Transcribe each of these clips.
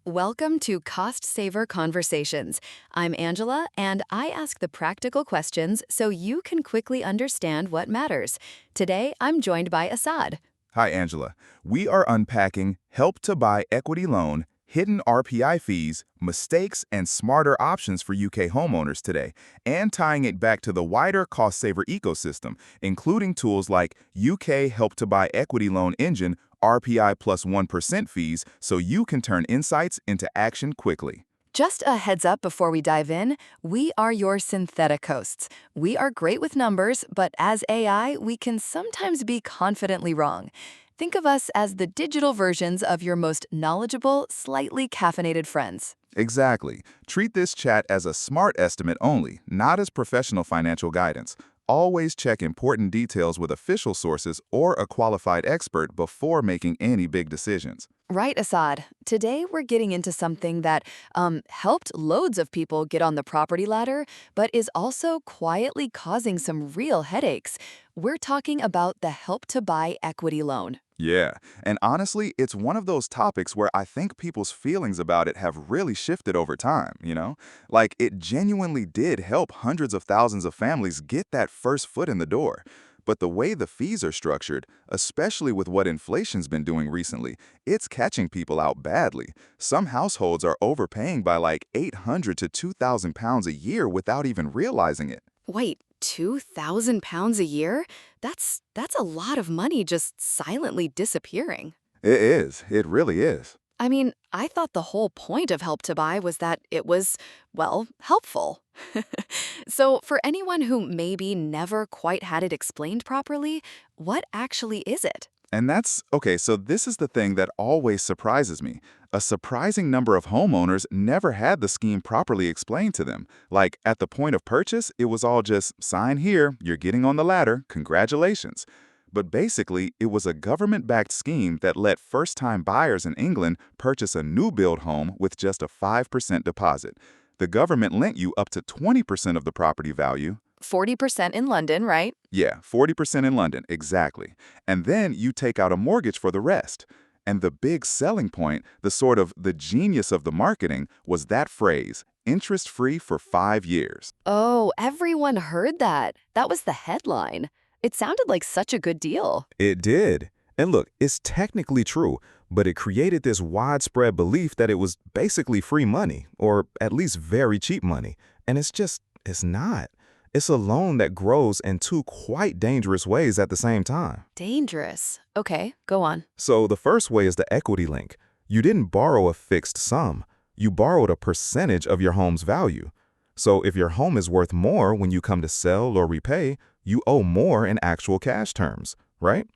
Welcome to Cost Saver Conversations. I'm Angela, and I ask the practical questions so you can quickly understand what matters. Today, I'm joined by Assad. Hi, Angela. We are unpacking Help to Buy Equity Loan, hidden RPI fees, mistakes, and smarter options for UK homeowners today, and tying it back to the wider cost saver ecosystem, including tools like UK Help to Buy Equity Loan Engine, RPI plus 1% fees, so you can turn insights into action quickly. Just a heads up before we dive in, we are your synthetic hosts. We are great with numbers, but as AI, we can sometimes be confidently wrong. Think of us as the digital versions of your most knowledgeable, slightly caffeinated friends. Exactly. Treat this chat as a smart estimate only, not as professional financial guidance. Always check important details with official sources or a qualified expert before making any big decisions. Right, Assad. Today we're getting into something that helped loads of people get on the property ladder, but is also quietly causing some real headaches. We're talking about the Help to Buy equity loan. Yeah, and honestly, it's one of those topics where I think people's feelings about it have really shifted over time. Like, it genuinely did help hundreds of thousands of families get that first foot in the door. But the way the fees are structured, especially with what inflation's been doing recently, it's catching people out badly. Some households are overpaying by like 800 to 2,000 pounds a year without even realizing it. Wait, £2,000 a year? That's a lot of money just silently disappearing. It is. It really is. I mean, I thought the whole point of Help to Buy was that it was, well, helpful. So, for anyone who maybe never quite had it explained properly, what actually is it? And okay, so this is the thing that always surprises me. A surprising number of homeowners never had the scheme properly explained to them. Like, at the point of purchase, it was all just, sign here, you're getting on the ladder, congratulations. But basically, it was a government-backed scheme that let first-time buyers in England purchase a new-build home with just a 5% deposit. The government lent you up to 20% of the property value. 40% in London, right? Yeah, 40% in London, exactly. And then you take out a mortgage for the rest. And the big selling point, the genius of the marketing, was that phrase, interest-free for 5 years. Oh, everyone heard that. That was the headline. It sounded like such a good deal. It did. And look, it's technically true, but it created this widespread belief that it was basically free money, or at least very cheap money. And it's not. It's a loan that grows in two quite dangerous ways at the same time. Dangerous. Okay, go on. So the first way is the equity link. You didn't borrow a fixed sum. You borrowed a percentage of your home's value. So if your home is worth more when you come to sell or repay, you owe more in actual cash terms, right?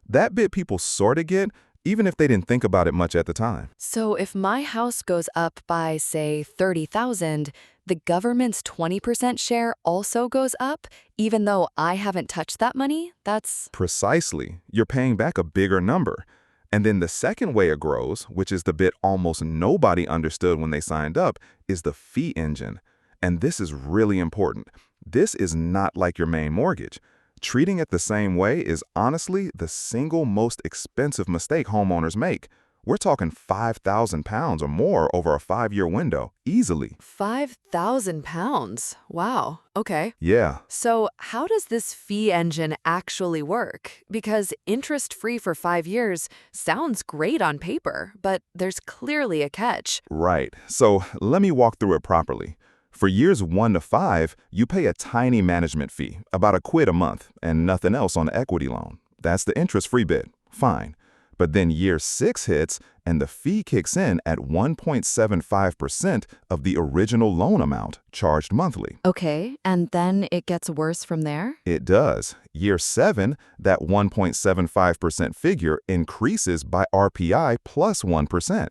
That bit people sort of get, even if they didn't think about it much at the time. So if my house goes up by, say, 30,000, the government's 20% share also goes up, even though I haven't touched that money? That's... Precisely. You're paying back a bigger number. And then the second way it grows, which is the bit almost nobody understood when they signed up, is the fee engine. And this is really important. This is not like your main mortgage. Treating it the same way is honestly the single most expensive mistake homeowners make. We're talking £5,000 or more over a 5-year window, easily. £5,000? Wow, okay. Yeah. So how does this fee engine actually work? Because interest-free for 5 years sounds great on paper, but there's clearly a catch. Right. So let me walk through it properly. For years 1 to 5, you pay a tiny management fee, about £1 a month, and nothing else on the equity loan. That's the interest-free bit. Fine. But then year 6 hits, and the fee kicks in at 1.75% of the original loan amount charged monthly. Okay, and then it gets worse from there? It does. Year 7, that 1.75% figure increases by RPI plus 1%.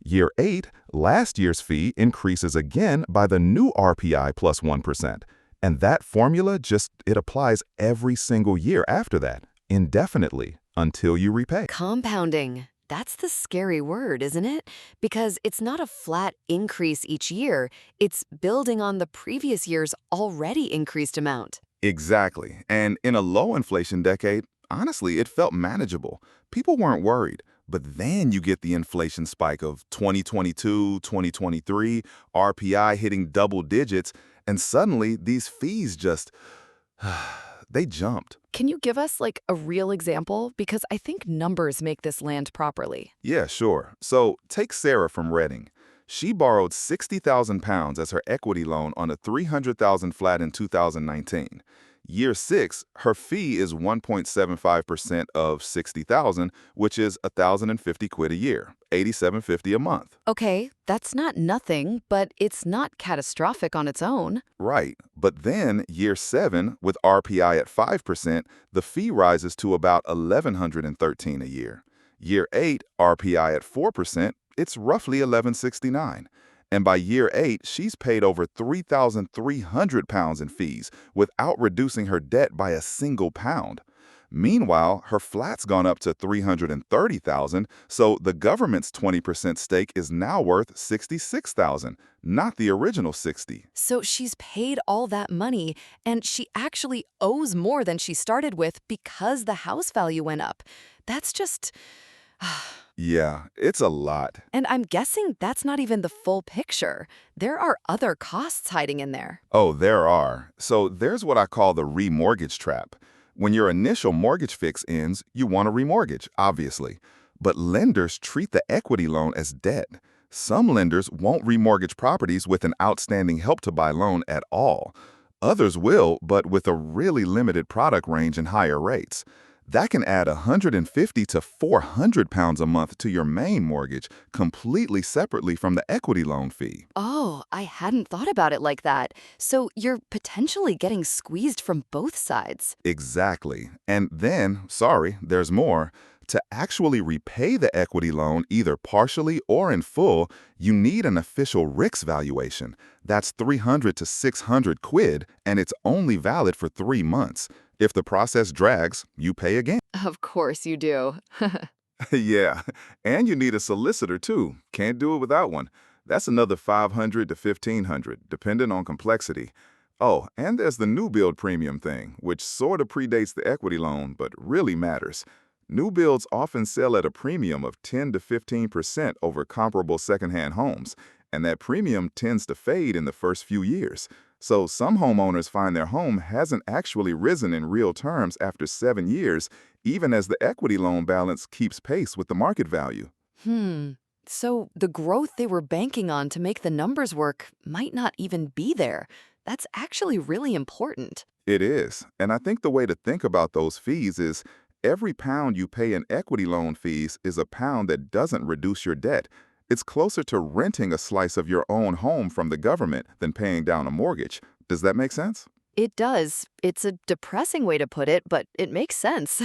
Year 8, last year's fee increases again by the new RPI plus 1%. And that formula it applies every single year after that, indefinitely, until you repay. Compounding. That's the scary word, isn't it? Because it's not a flat increase each year. It's building on the previous year's already increased amount. Exactly. And in a low inflation decade, honestly, it felt manageable. People weren't worried. But then you get the inflation spike of 2022, 2023, RPI hitting double digits, and suddenly these fees just, they jumped. Can you give us like a real example? Because I think numbers make this land properly. Yeah, sure. So take Sarah from Reading. She borrowed 60,000 pounds as her equity loan on a 300,000 flat in 2019. Year 6, her fee is 1.75% of 60,000, which is 1,050 quid a year, 87.50 a month. Okay, that's not nothing, but it's not catastrophic on its own. Right. But then year 7, with RPI at 5%, the fee rises to about 1,113 a year. Year 8, RPI at 4%, it's roughly 1169. And by year 8, she's paid over 3,300 pounds in fees without reducing her debt by a single pound. Meanwhile, her flat's gone up to 330,000, so the government's 20% stake is now worth 66,000, not the original 60. So she's paid all that money, and she actually owes more than she started with because the house value went up. That's just. Yeah, it's a lot. And I'm guessing that's not even the full picture. There are other costs hiding in there. Oh, there are. So there's what I call the remortgage trap. When your initial mortgage fix ends, you want to remortgage, obviously. But lenders treat the equity loan as debt. Some lenders won't remortgage properties with an outstanding Help to Buy loan at all. Others will, but with a really limited product range and higher rates. That can add 150 to 400 pounds a month to your main mortgage, completely separately from the equity loan fee. Oh, I hadn't thought about it like that. So you're potentially getting squeezed from both sides. Exactly. And then, sorry, there's more. To actually repay the equity loan, either partially or in full, you need an official RICS valuation. That's 300 to 600 quid, and it's only valid for 3 months. If the process drags, you pay again. Of course you do. Yeah, and you need a solicitor too. Can't do it without one. That's another 500 to 1,500, depending on complexity. Oh, and there's the new build premium thing, which sort of predates the equity loan, but really matters. New builds often sell at a premium of 10 to 15% over comparable secondhand homes, and that premium tends to fade in the first few years. So some homeowners find their home hasn't actually risen in real terms after 7 years, even as the equity loan balance keeps pace with the market value. So the growth they were banking on to make the numbers work might not even be there. That's actually really important. It is, and I think the way to think about those fees is every pound you pay in equity loan fees is a pound that doesn't reduce your debt. It's closer to renting a slice of your own home from the government than paying down a mortgage. Does that make sense? It does. It's a depressing way to put it, but it makes sense.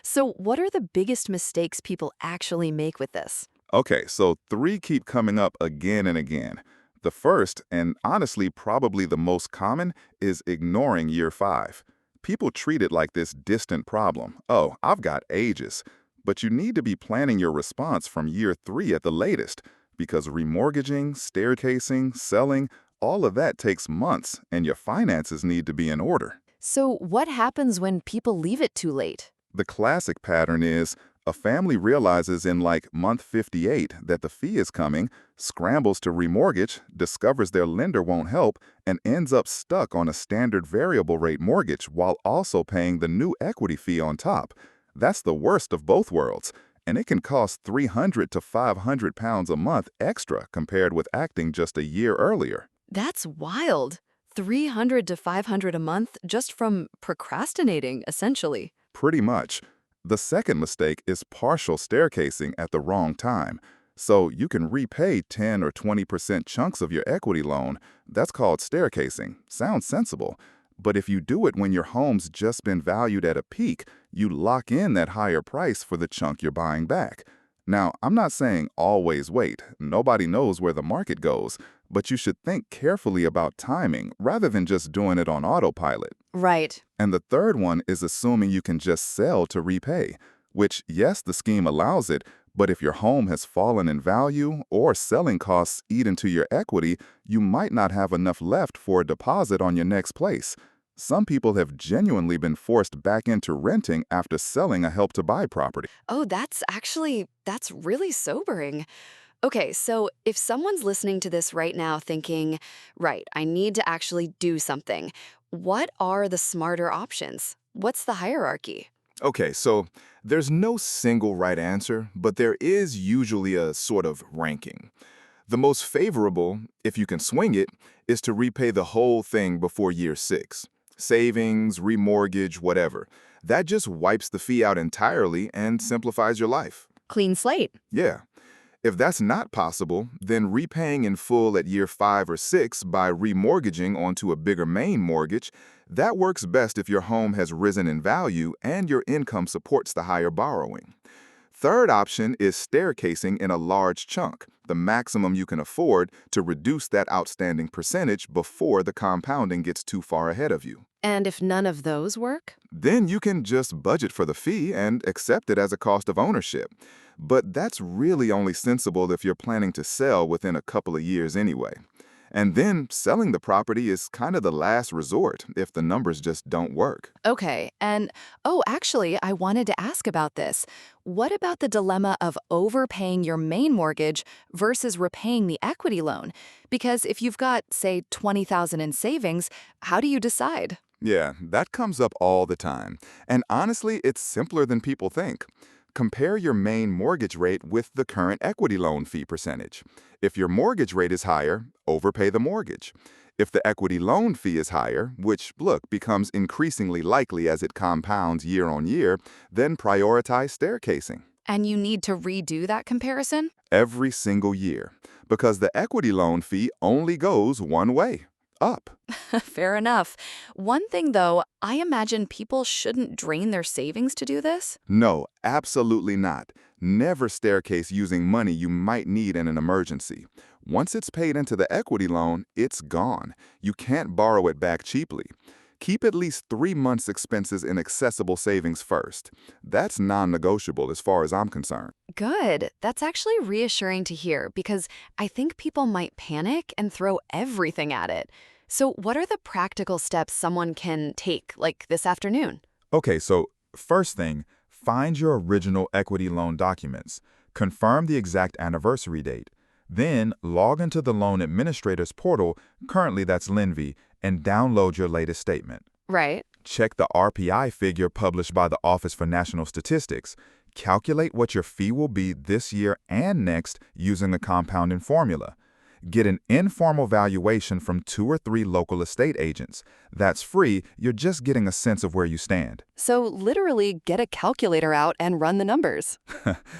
So what are the biggest mistakes people actually make with this? Okay, so 3 keep coming up again and again. The first, and honestly probably the most common, is ignoring year 5. People treat it like this distant problem. Oh, I've got ages. But you need to be planning your response from year 3 at the latest, because remortgaging, staircasing, selling, all of that takes months, and your finances need to be in order. So what happens when people leave it too late? The classic pattern is a family realizes in like month 58 that the fee is coming, scrambles to remortgage, discovers their lender won't help, and ends up stuck on a standard variable rate mortgage while also paying the new equity fee on top. That's the worst of both worlds, and it can cost 300 to 500 pounds a month extra compared with acting just a year earlier. That's wild. 300 to 500 a month just from procrastinating, essentially. Pretty much. The second mistake is partial staircasing at the wrong time. So you can repay 10 or 20% chunks of your equity loan. That's called staircasing. Sounds sensible. But if you do it when your home's just been valued at a peak, you lock in that higher price for the chunk you're buying back. Now, I'm not saying always wait. Nobody knows where the market goes. But you should think carefully about timing rather than just doing it on autopilot. Right. And the third one is assuming you can just sell to repay, which, yes, the scheme allows it, but if your home has fallen in value or selling costs eat into your equity, you might not have enough left for a deposit on your next place. Some people have genuinely been forced back into renting after selling a Help to Buy property. Oh, that's really sobering. Okay, so if someone's listening to this right now thinking, right, I need to actually do something, what are the smarter options? What's the hierarchy? Okay, so there's no single right answer, but there is usually a sort of ranking. The most favorable, if you can swing it, is to repay the whole thing before year 6. Savings, remortgage, whatever. That just wipes the fee out entirely and simplifies your life. Clean slate. Yeah. If that's not possible, then repaying in full at year 5 or 6 by remortgaging onto a bigger main mortgage, that works best if your home has risen in value and your income supports the higher borrowing. Third option is staircasing in a large chunk, the maximum you can afford to reduce that outstanding percentage before the compounding gets too far ahead of you. And if none of those work? Then you can just budget for the fee and accept it as a cost of ownership. But that's really only sensible if you're planning to sell within a couple of years anyway. And then selling the property is kind of the last resort if the numbers just don't work. Okay, and oh, actually, I wanted to ask about this. What about the dilemma of overpaying your main mortgage versus repaying the equity loan? Because if you've got, say, 20,000 in savings, how do you decide? Yeah, that comes up all the time. And honestly, it's simpler than people think. Compare your main mortgage rate with the current equity loan fee percentage. If your mortgage rate is higher, overpay the mortgage. If the equity loan fee is higher, which, look, becomes increasingly likely as it compounds year on year, then prioritize staircasing. And you need to redo that comparison? Every single year. Because the equity loan fee only goes one way, up. Fair enough. One thing, though, I imagine people shouldn't drain their savings to do this. No, absolutely not. Never staircase using money you might need in an emergency. Once it's paid into the equity loan, it's gone. You can't borrow it back cheaply. Keep at least 3 months' expenses in accessible savings first. That's non-negotiable as far as I'm concerned. Good. That's actually reassuring to hear because I think people might panic and throw everything at it. So, what are the practical steps someone can take, like this afternoon? Okay, so first thing, find your original equity loan documents. Confirm the exact anniversary date. Then log into the loan administrator's portal, currently that's Linvy, and download your latest statement. Right. Check the RPI figure published by the Office for National Statistics. Calculate what your fee will be this year and next using the compounding formula. Get an informal valuation from 2 or 3 local estate agents. That's free, you're just getting a sense of where you stand. So, literally, get a calculator out and run the numbers.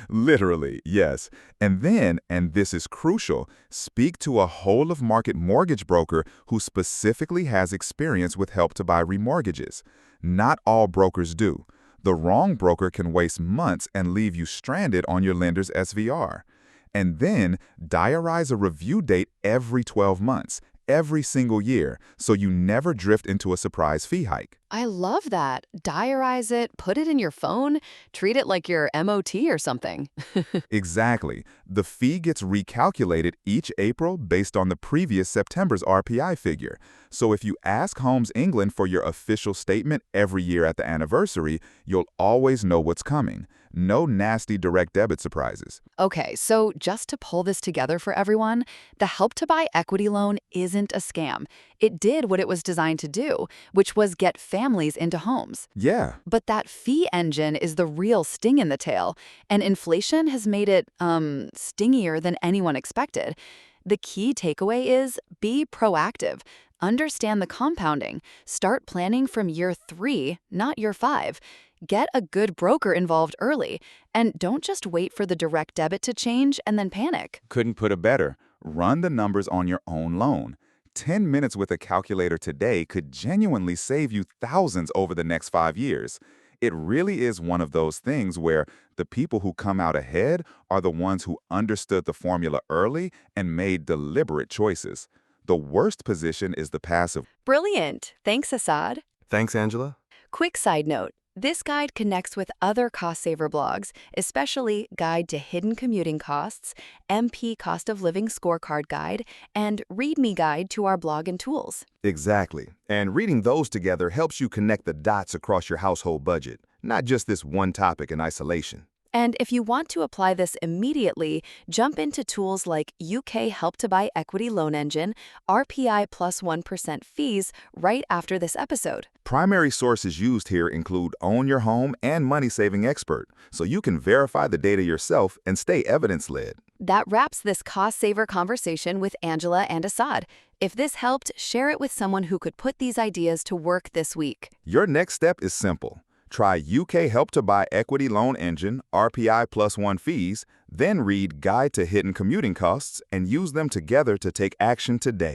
Literally, yes. And then, and this is crucial, speak to a whole-of-market mortgage broker who specifically has experience with Help to Buy remortgages. Not all brokers do. The wrong broker can waste months and leave you stranded on your lender's SVR. And then, diarize a review date every 12 months, every single year, so you never drift into a surprise fee hike. I love that. Diarize it, put it in your phone, treat it like your MOT or something. Exactly. The fee gets recalculated each April based on the previous September's RPI figure. So if you ask Homes England for your official statement every year at the anniversary, you'll always know what's coming. No nasty direct debit surprises. Okay, so just to pull this together for everyone, the Help to Buy equity loan isn't a scam. It did what it was designed to do, which was get families into homes. Yeah. But that fee engine is the real sting in the tail, and inflation has made it, stingier than anyone expected. The key takeaway is be proactive. Understand the compounding. Start planning from year 3, not year 5. Get a good broker involved early, and don't just wait for the direct debit to change and then panic. Couldn't put it better. Run the numbers on your own loan. 10 minutes with a calculator today could genuinely save you thousands over the next 5 years. It really is one of those things where the people who come out ahead are the ones who understood the formula early and made deliberate choices. The worst position is the passive. Brilliant. Thanks, Assad. Thanks, Angela. Quick side note. This guide connects with other cost saver blogs, especially Guide to Hidden Commuting Costs, MP Cost of Living Scorecard Guide, and README Guide to our blog and tools. Exactly. And reading those together helps you connect the dots across your household budget, not just this one topic in isolation. And if you want to apply this immediately, jump into tools like UK Help to Buy Equity Loan Engine, RPI plus 1% fees right after this episode. Primary sources used here include Own Your Home and Money Saving Expert, so you can verify the data yourself and stay evidence-led. That wraps this cost saver conversation with Angela and Assad. If this helped, share it with someone who could put these ideas to work this week. Your next step is simple. Try UK Help to Buy Equity Loan Engine, RPI plus 1 fees, then read Guide to Hidden Commuting Costs and use them together to take action today.